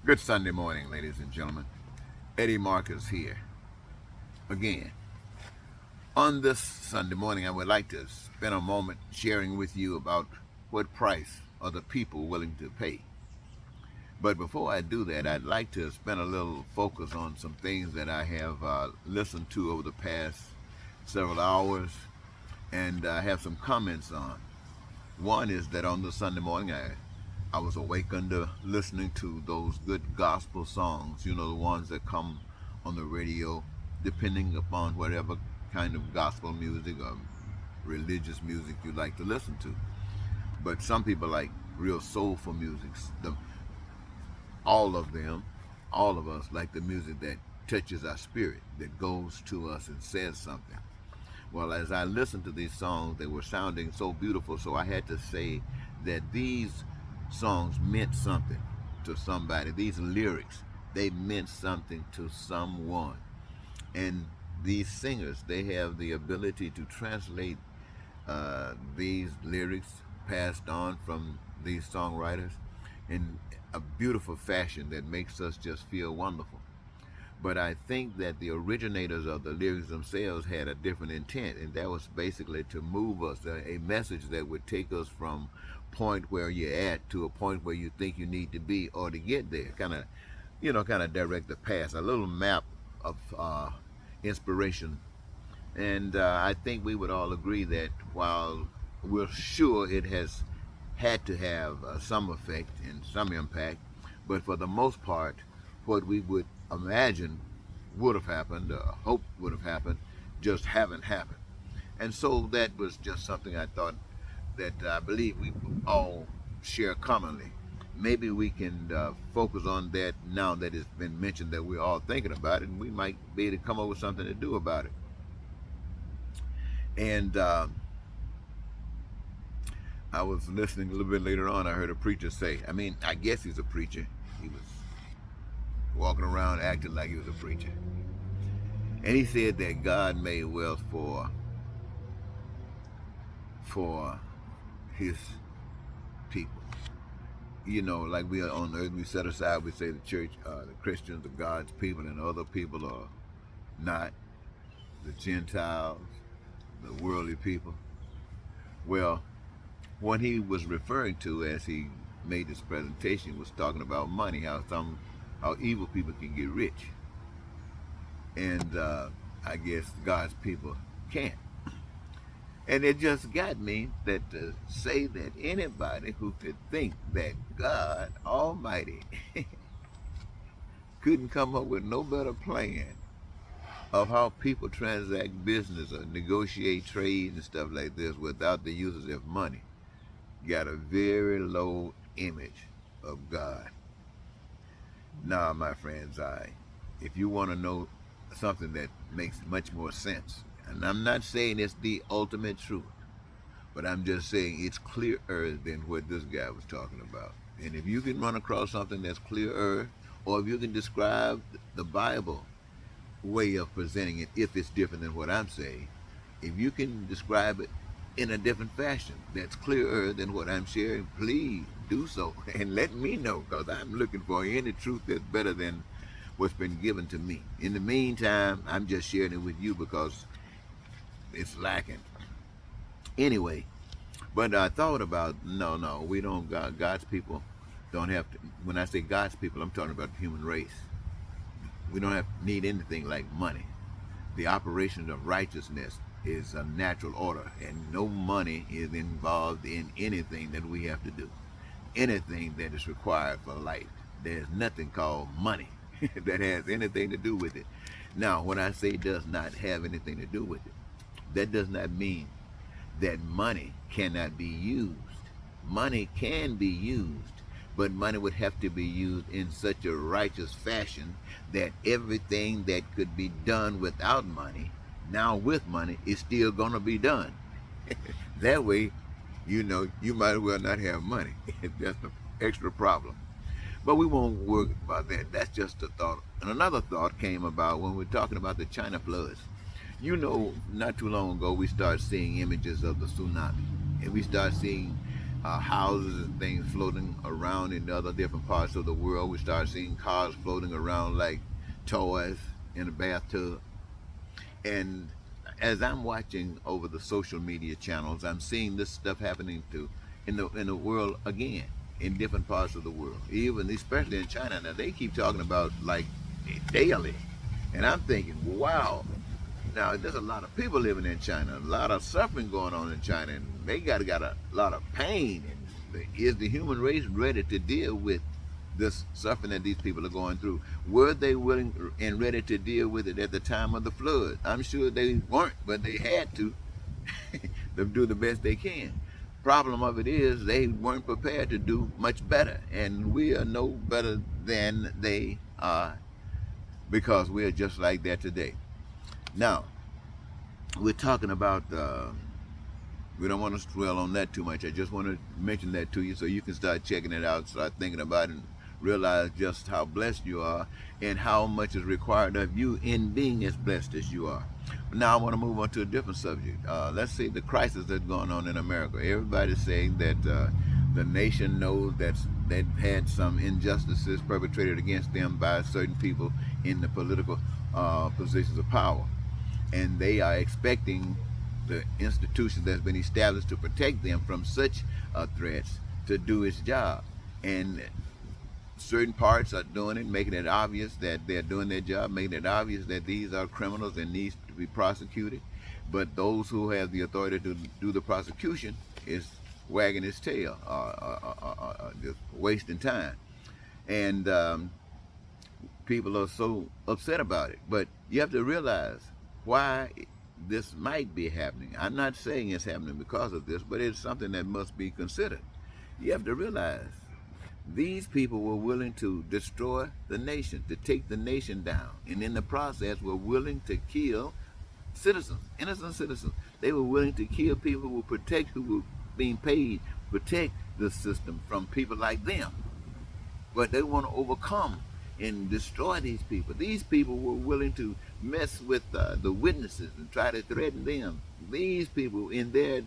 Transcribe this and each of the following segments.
Good Sunday morning, ladies and gentlemen. Eddie Marcus here again. On this Sunday morning, I would like to spend a moment sharing with you about what price are the people willing to pay. But before I do that, I'd like to spend a little focus on some things that I have listened to over the past several hours and have some comments on. One is that on the Sunday morning, I was awakened to listening to those good gospel songs, the ones that come on the radio, depending upon whatever kind of gospel music or religious music you like to listen to. But some people like real soulful music. All of them, all of us like the music that touches our spirit, that goes to us and says something. Well, as I listened to these songs, they were sounding so beautiful, so I had to say that these songs meant something to somebody. These lyrics, they meant something to someone. And these singers, they have the ability to translate these lyrics passed on from these songwriters in a beautiful fashion that makes us just feel wonderful. But I think that the originators of the lyrics themselves had a different intent, and that was basically to move us, a message that would take us from point where you're at to a point where you think you need to be, or to get there, kind of direct the path, a little map of inspiration. And I think we would all agree that while we're sure it has had to have some effect and some impact, but for the most part, what we would imagine would have happened, hope would have happened, just haven't happened. And so that was just something I thought that I believe we all share commonly. Maybe we can focus on that now that it's been mentioned that we're all thinking about it, and we might be able to come up with something to do about it. And I was listening a little bit later on. I heard a preacher say, I guess he's a preacher. He was walking around acting like he was a preacher. And he said that God made wealth for his people. Like we are on earth, we set aside, we say the church, the Christians are God's people and other people are not, the Gentiles, the worldly people. Well, what he was referring to as he made this presentation was talking about money, how evil people can get rich. And I guess God's people can't. And it just got me that to say that anybody who could think that God Almighty couldn't come up with no better plan of how people transact business or negotiate trade and stuff like this without the uses of money got a very low image of God. Now, my friends, if you want to know something that makes much more sense, and I'm not saying it's the ultimate truth, but I'm just saying it's clearer than what this guy was talking about. And if you can run across something that's clearer, or if you can describe the Bible way of presenting it, if it's different than what I'm saying, if you can describe it in a different fashion that's clearer than what I'm sharing, please do so and let me know, because I'm looking for any truth that's better than what's been given to me. In the meantime, I'm just sharing it with you because it's lacking. Anyway, but I thought about, no, we don't, God's people don't have to, when I say God's people, I'm talking about the human race. We don't have need anything like money. The operation of righteousness is a natural order, and no money is involved in anything that we have to do, anything that is required for life. There's nothing called money that has anything to do with it. Now, when I say does not have anything to do with it, that does not mean that money cannot be used. Money can be used, but money would have to be used in such a righteous fashion that everything that could be done without money, now with money, is still going to be done. That way, you might as well not have money. That's an extra problem. But we won't worry about that. That's just a thought. And another thought came about when we're talking about the China floods. Not too long ago, we started seeing images of the tsunami. And we started seeing houses and things floating around in other different parts of the world. We start seeing cars floating around like toys in a bathtub. And as I'm watching over the social media channels, I'm seeing this stuff happening to in the world again, in different parts of the world, even especially in China. Now they keep talking about like daily, and I'm thinking, wow. Now there's a lot of people living in China, a lot of suffering going on in China, and they got a lot of pain. And is the human race ready to deal with this suffering that these people are going through? Were they willing and ready to deal with it at the time of the flood? I'm sure they weren't, but they had to do the best they can. Problem of it is they weren't prepared to do much better, and we are no better than they are because we are just like that today. Now, we're talking about we don't want to dwell on that too much. I just want to mention that to you so you can start checking it out, start thinking about it, and realize just how blessed you are and how much is required of you in being as blessed as you are. But now I want to move on to a different subject. Let's see the crisis that's going on in America. Everybody's saying that the nation knows that they've had some injustices perpetrated against them by certain people in the political positions of power, and they are expecting the institution that's been established to protect them from such threats to do its job. And certain parts are doing it, making it obvious that they're doing their job, making it obvious that these are criminals and needs to be prosecuted. But those who have the authority to do the prosecution is wagging his tail, just wasting time. And people are so upset about it. But you have to realize why this might be happening. I'm not saying it's happening because of this, but it's something that must be considered. You have to realize these people were willing to destroy the nation, to take the nation down, and in the process were willing to kill citizens, innocent citizens. They were willing to kill people who were being paid to protect the system from people like them. But they want to overcome and destroy these people. These people were willing to mess with the witnesses and try to threaten them. These people, in their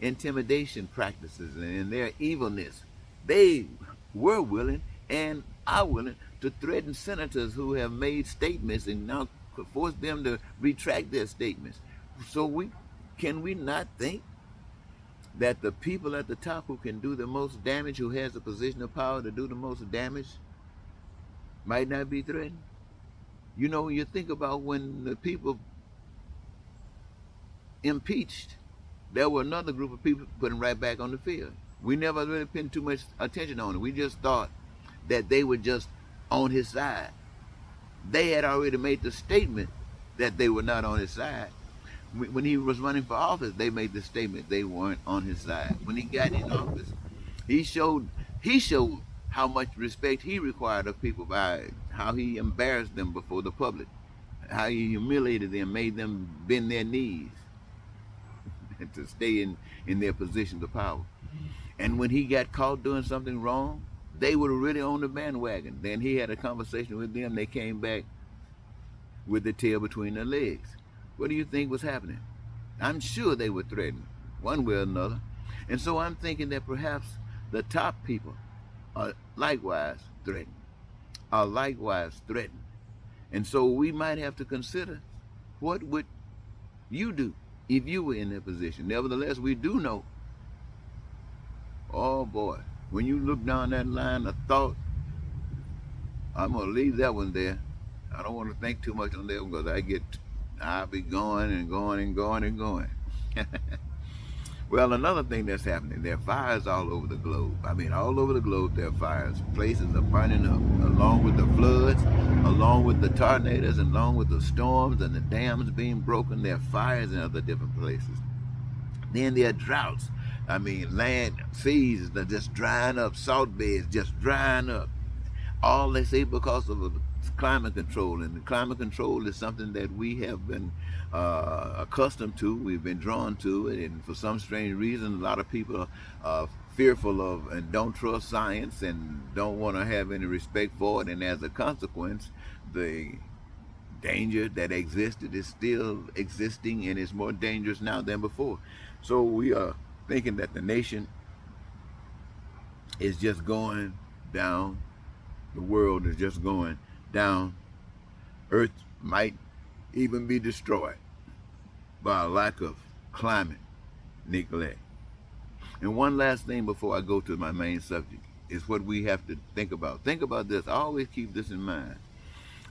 intimidation practices and in their evilness, they were willing and are willing to threaten senators who have made statements and now force them to retract their statements. So can we not think that the people at the top who can do the most damage, who has the position of power to do the most damage, might not be threatened? You know, you think about when the people impeached, there were another group of people putting right back on the field. We never really paid too much attention on it. We just thought that they were just on his side. They had already made the statement that they were not on his side. When he was running for office, they made the statement they weren't on his side. When he got in office, he showed how much respect he required of people by how he embarrassed them before the public, how he humiliated them, made them bend their knees to stay in their positions of power. And when he got caught doing something wrong, they were really on the bandwagon. Then he had a conversation with them. They came back with their tail between their legs. What do you think was happening? I'm sure they were threatened, one way or another. And so I'm thinking that perhaps the top people are likewise threatened, And so we might have to consider, what would you do if you were in that position? Nevertheless, we do know, oh boy, when you look down that line of thought, I'm going to leave that one there. I don't want to think too much on that one because I'll be going and going and going and going. Well, another thing that's happening, there are fires all over the globe. I mean, all over the globe there are fires. Places are burning up, along with the floods, along with the tornadoes, along with the storms and the dams being broken. There are fires in other different places. Then there are droughts. I mean, seas are just drying up, salt beds just drying up. All they say because of climate control, and the climate control is something that we have been accustomed to. We've been drawn to it, and for some strange reason, a lot of people are fearful of and don't trust science and don't want to have any respect for it. And as a consequence, the danger that existed is still existing, and is more dangerous now than before. So we are thinking that the nation is just going down. The world is just going down. Earth might even be destroyed by a lack of climate neglect. And one last thing before I go to my main subject is what we have to think about. Think about this. I always keep this in mind.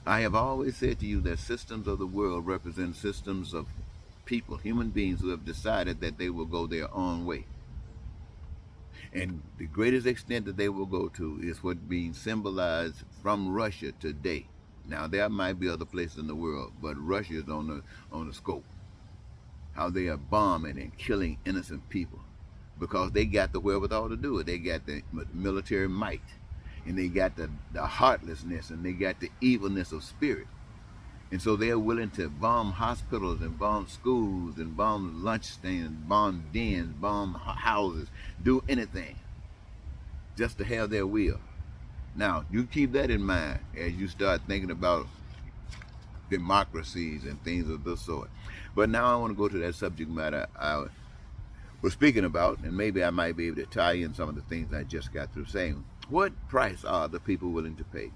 I have always said to you that systems of the world represent systems of people, human beings who have decided that they will go their own way. And the greatest extent that they will go to is what being symbolized from Russia today. Now there might be other places in the world, but Russia is on the scope. How they are bombing and killing innocent people because they got the wherewithal to do it. They got the military might, and they got the heartlessness, and they got the evilness of spirit. And so they're willing to bomb hospitals and bomb schools and bomb lunch stands, bomb dens, bomb houses, do anything just to have their will. Now, you keep that in mind as you start thinking about democracies and things of this sort. But now I want to go to that subject matter I was speaking about, and maybe I might be able to tie in some of the things I just got through saying. What price are the people willing to pay?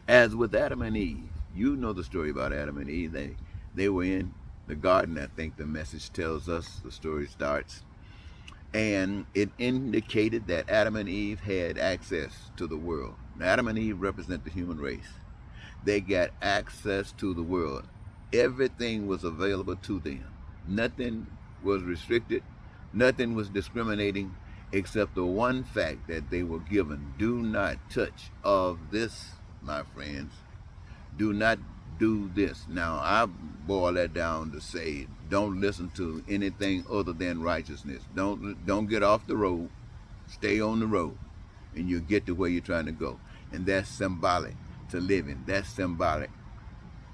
As with Adam and Eve, you know the story about Adam and Eve. They were in the garden, I think the message tells us, the story starts. And it indicated that Adam and Eve had access to the world. Now, Adam and Eve represent the human race. They got access to the world. Everything was available to them. Nothing was restricted. Nothing was discriminating except the one fact that they were given. Do not touch of this, my friends. Do not do this. Now, I boil that down to say, don't listen to anything other than righteousness. Don't get off the road. Stay on the road, and you'll get to where you're trying to go. And that's symbolic to living. That's symbolic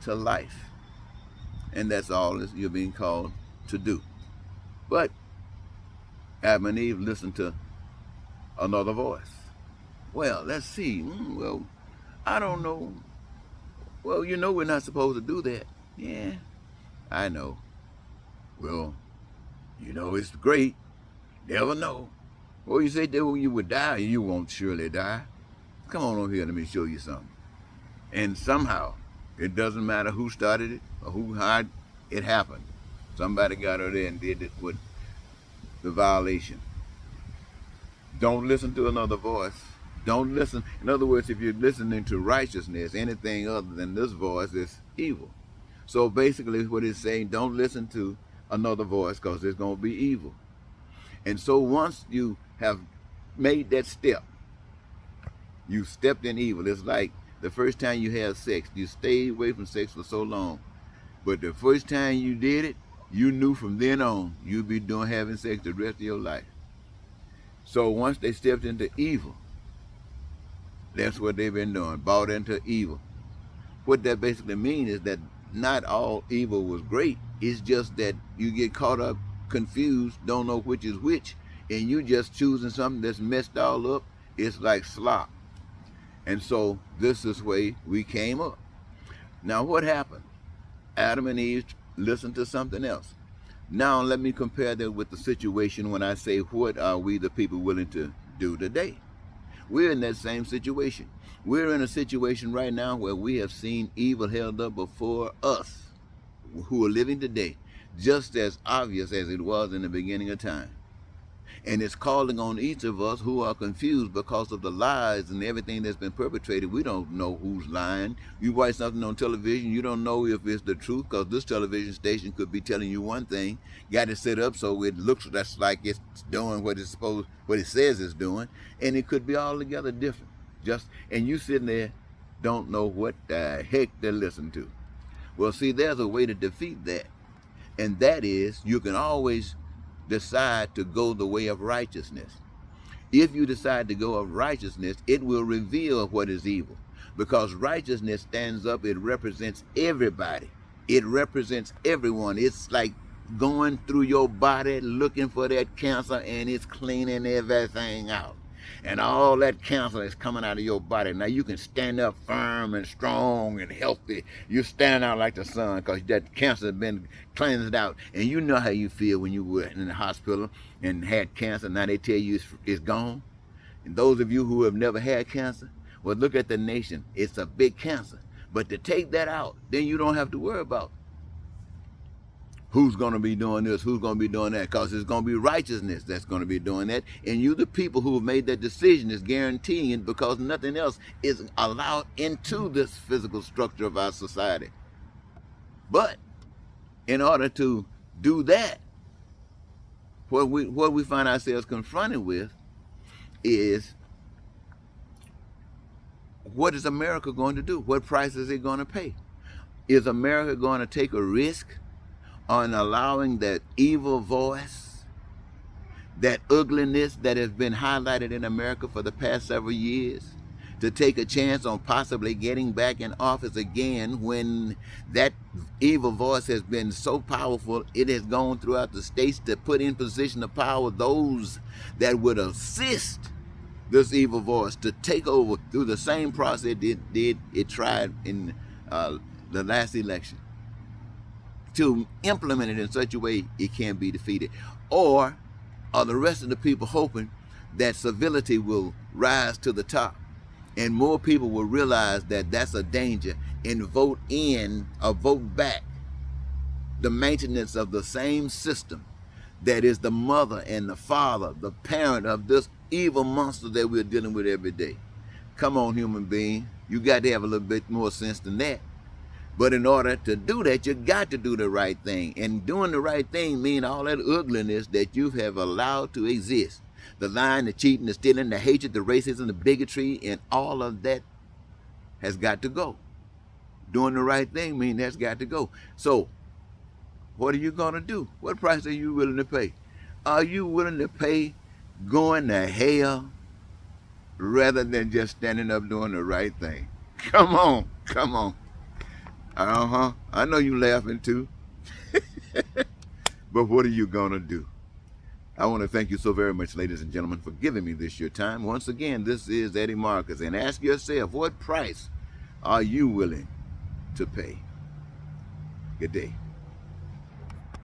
to life. And that's all you're being called to do. But Adam and Eve listened to another voice. Well, let's see. Well, I don't know. Well, you know we're not supposed to do that. Yeah, I know. Well, you know it's great. Never know. Well, you say that when you would die, you won't surely die. Come on over here, let me show you something. And somehow, it doesn't matter who started it or how it happened. Somebody got over there and did it with the violation. Don't listen to another voice. Don't listen. In other words, if you're listening to righteousness, anything other than this voice is evil. So basically what it's saying, don't listen to another voice because it's going to be evil. And so once you have made that step, you stepped in evil. It's like the first time you have sex, you stayed away from sex for so long. But the first time you did it, you knew from then on you'd be having sex the rest of your life. So once they stepped into evil, that's what they've been doing, bought into evil. What that basically means is that not all evil was great. It's just that you get caught up, confused, don't know which is which, and you just choosing something that's messed all up. It's like slop. And so this is the way we came up. Now what happened? Adam and Eve listened to something else. Now let me compare that with the situation when I say, what are we the people willing to do today? We're in that same situation. We're in a situation right now where we have seen evil held up before us who are living today, just as obvious as it was in the beginning of time. And it's calling on each of us who are confused because of the lies and everything that's been perpetrated. We don't know who's lying. You watch something on television, you don't know if it's the truth because this television station could be telling you one thing, got it set up so it looks just like it's doing what it says it's doing, and it could be altogether different. And you sitting there don't know what the heck they're listening to. Well, see, there's a way to defeat that, and that is you can always decide to go the way of righteousness. If you decide to go of righteousness, it will reveal what is evil. Because righteousness stands up, it represents everybody. It represents everyone. It's like going through your body looking for that cancer, and it's cleaning everything out. And all that cancer is coming out of your body. Now you can stand up firm and strong and healthy. You're standing out like the sun because that cancer has been cleansed out. And you know how you feel when you were in the hospital and had cancer. Now they tell you it's gone. And those of you who have never had cancer, well, look at the nation. It's a big cancer. But to take that out, then you don't have to worry about who's going to be doing this, who's going to be doing that, because it's going to be righteousness that's going to be doing that. And you, the people who have made that decision, is guaranteeing it, because nothing else is allowed into this physical structure of our society. But in order to do that, what we find ourselves confronted with is, what is America going to do? What price is it going to pay? Is America going to take a risk on allowing that evil voice, that ugliness that has been highlighted in America for the past several years, to take a chance on possibly getting back in office again, when that evil voice has been so powerful, it has gone throughout the states to put in position of power those that would assist this evil voice to take over through the same process it tried in the last election, to implement it in such a way it can be defeated? Or are the rest of the people hoping that civility will rise to the top and more people will realize that that's a danger and vote in or vote back the maintenance of the same system that is the mother and the father, the parent of this evil monster that we're dealing with every day? Come on, human being, you got to have a little bit more sense than that. But in order to do that, you got to do the right thing. And doing the right thing means all that ugliness that you have allowed to exist. The lying, the cheating, the stealing, the hatred, the racism, the bigotry, and all of that has got to go. Doing the right thing means that's got to go. So, what are you going to do? What price are you willing to pay? Are you willing to pay going to hell rather than just standing up doing the right thing? Come on, come on. I know you laughing too. But what are you gonna do? I want to thank you so very much, ladies and gentlemen, for giving me this your time. Once again, this is Eddie Marcus, and ask yourself, what price are you willing to pay? Good day.